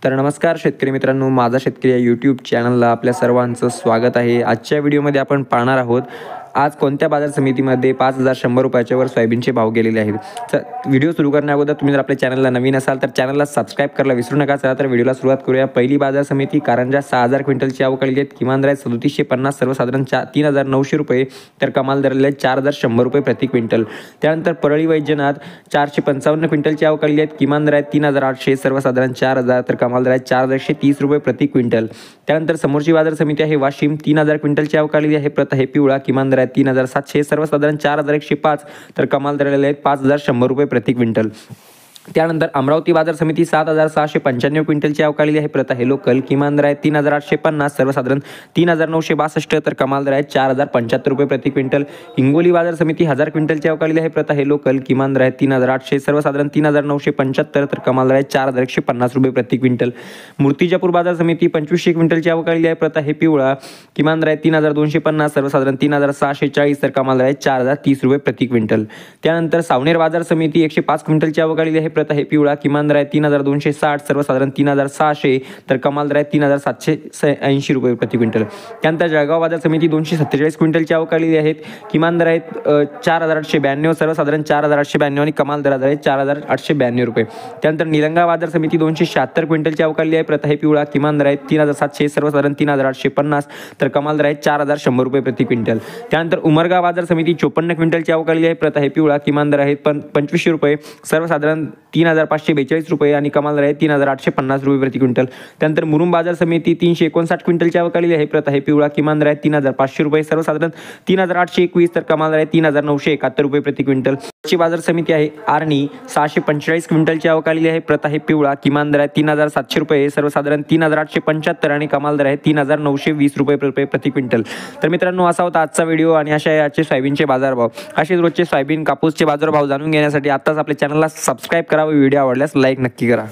तर नमस्कार शेतकरी मित्रांनो, माझा शेतकरी या यूट्यूब चॅनलला आपल्या सर्वांचं स्वागत आहे। आजच्या व्हिडिओमध्ये आपण पाहणार आहोत आज कोणत्या बाजार समितीमध्ये 5100 रुपयाच्या वर सोयाबीनचे भाव गेलेले आहेत। तर व्हिडिओ सुरू करण्या अगोदर तुम्ही जर आपल्या चॅनलला नवीन असाल तर चॅनलला सबस्क्राइब करायला विसरू नका। चला तर व्हिडिओला सुरुवात करूया। पहिली बाजार समिती कारंजा 6000 क्विंटलची आवक आलेली आहे। किमान दर 3750, सर्वसाधारण 3900 रुपये, तर कमाल दर 4100 रुपये प्रति क्विंटल। त्यानंतर परळी वैजनाथ 455 क्विंटलची आवक आलेली आहे। किमान दर 3800, सर्वसाधारण 4000, तर कमाल दर 4130 रुपये प्रति क्विंटल। त्यानंतर समोरची बाजार समिती आहे वाशिम 3000 क्विंटलची आवक आलेली आहे। प्रत आहे पिवळा, किमान दर 3700, सर्वसाधारण 4105, तर कमाल दर 5100 रुपये प्रति क्विंटल। त्यानंतर अमरावती बाजार समिती 7695 क्विंटलची आवक आलेली आहे। प्रत आहे लोकल, किमान दर 3850, सर्वसाधारण 3962, तर कमाल दर 4075 रुपये प्रति क्विंटल। हिंगोली बाजार समिती 1000 क्विंटलची आवक आलेली आहे। प्रत आहे लोकल, किमान दर 3800, सर्वसाधारण 3975, तर कमाल दर 4150 रुपये प्रति क्विंटल। मूर्तिजापूर बाजार समिती 2500 क्विंटलची आवक आलेली आहे। प्रत आहे पिवळा, किमान दर 3250, सर्वसाधारण 3640, तर कमाल दर 4030 रुपये प्रति क्विंटल। त्यानंतर सावनेर बाजार समिती 105 क्विंटलची आवक आलेली आहे। प्रत आहे पिवळा, किमान दर 3260, सर्वसाधारण 3600, तर कमाल दर 3780 रुपये प्रति क्विंटल। त्यानंतर जळगाव बाजार समिती 247 क्विंटलची आवक आलेली आहे। किमान दर 4892, सर्वसाधारण 4892, आणि कमाल दर 4892 रुपये। त्यानंतर निलंगा बाजार समिती 276 क्विंटलची आवक आलेली आहे। प्रत आहे पिवळा, किमान दर 3700, सर्वसाधारण 3850, तर कमाल दर 4100 रुपये प्रति क्विंटल। त्यानंतर उमरगा बाजार समिती 54 क्विंटलची आवक आलेली आहे। प्रत आहे पिवळा, किमान दर आहे 2500 रुपये, सर्वसाधारण 3542 रुपये, आणि कमाल दर 3850 रुपये प्रति क्विंटल। त्यानंतर मुरुम बाजार समिती 359 क्विंटलची आवक आलेली आहे। प्रत आहे पिवळा, किमान दर 3500 रुपये, सर्वसाधारण 3821, तर कमाल दर 3971 रुपये प्रति क्विंटल। ची बाजार समिती आहे आर्णी 645 क्विंटलची आवक आलेली आहे। प्रत आहे पिवळा, किमान दर 3700 रुपये, सर्वसाधारण 3875, आणि कमाल दर 3920 रुपये प्रति क्विंटल। तर मित्रांनो, असा होता आजचा व्हिडिओ, आणि अशा याचे सोयाबीनचे बाजारभाव, असेच रोजचे सोयाबीन कापूसचे बाजारभाव जाणून घेण्यासाठी आताच आपल्या चॅनलला सबस्क्राइब करा व व्हिडिओ आवडल्यास लाईक नक्की करा।